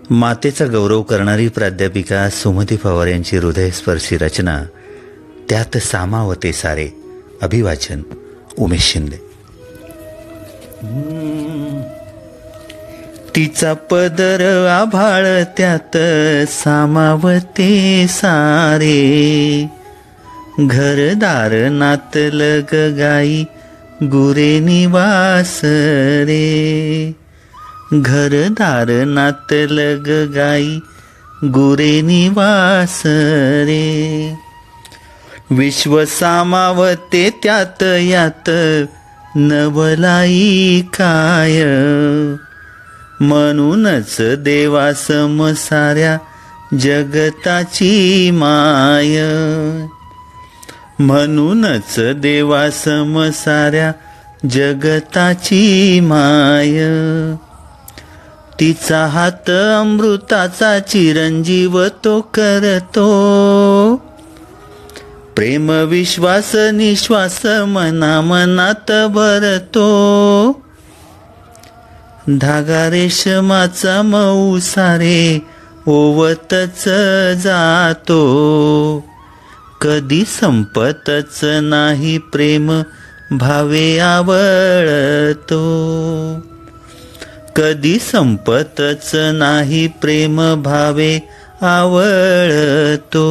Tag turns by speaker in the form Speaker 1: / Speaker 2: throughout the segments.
Speaker 1: मातेचा गौरव करणारी प्राध्यापिका सुमती पवार यांची हृदयस्पर्शी रचना, त्यात सामावते सारे. अभिवाचन उमेश शिंदे. तिचा पदर आभाळ त्यात सामावते सारे, घरदार नातलग गाई गुरे निवास रे, घरदार नातलग गाई गुरे निवास रे. विश्व सामावते त्यात यात नवलाई काय, म्हणूनच देवा सम साऱ्या जगताची माय, म्हणूनच देवा सम साऱ्या जगताची माय. तिचा हात अमृताचा चिरंजीव तो करतो, प्रेम विश्वास निश्वास मना मनात भरतो. धागा रेशमाचा मऊ सारे ओवतच जातो, कधी संपतच नाही प्रेम भावे आवळतो, कधी संपतच नाही प्रेम भावे आवळतो.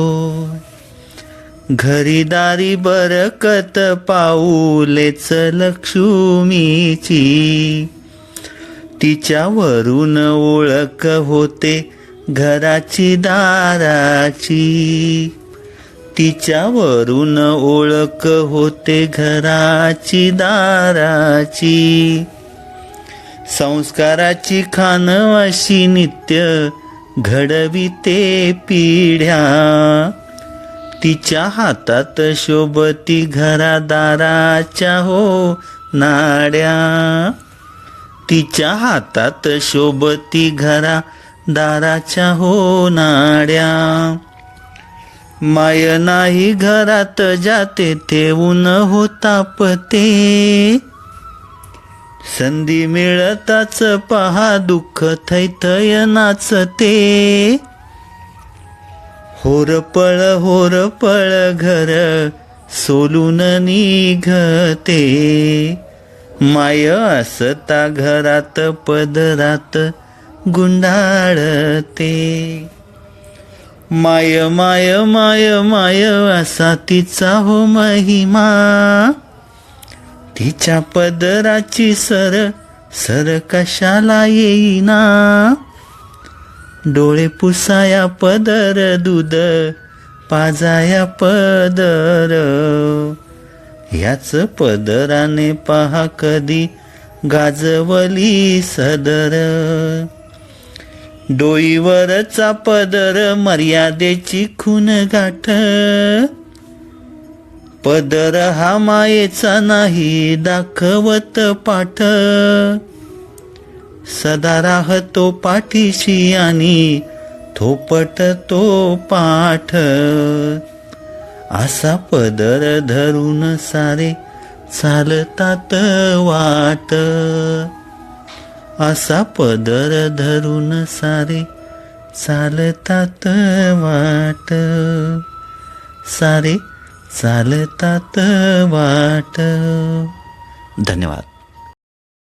Speaker 1: घरीदारी बरकत पाऊलेच लक्ष्मीची, तिच्यावरून ओळख होते घराची दाराची, तिच्यावरून ओळख होते घराची दाराची. संस्काराची खान अशी नित्य घडविते पिढ्या, तिच्या हातात शोभती घरादाराच्या हो नाड्या, तिच्या हातात शोभती घरादाराच्या हो नाड्या. माय नाही घरात जाते ठेवून हो तापते, संधी मिळताच पहा दुःख थैथय नाचते. होरपळ घर सोलून निघते, माय असता घरात पदरात गुंडाळते. माय माय माय माय असा तिचा हो महिमा, तिच्या पदराची सर कशाला येईना. डोळे पुसाया पदर दूध पाजाया पदर, याच पदराने पहा कधी गाजवली सदर. डोईवरचा पदर मर्यादेची खून गाठ, पदर हा मायेचा नाही दाखवत पाठ. सदा राहतो पाठीशी आणि थोपटतो पाठ, असा पदर धरून सारे चालतात वाट, असा पदर धरून सारे चालतात वाट, सारे चालतात वाट. धन्यवाद.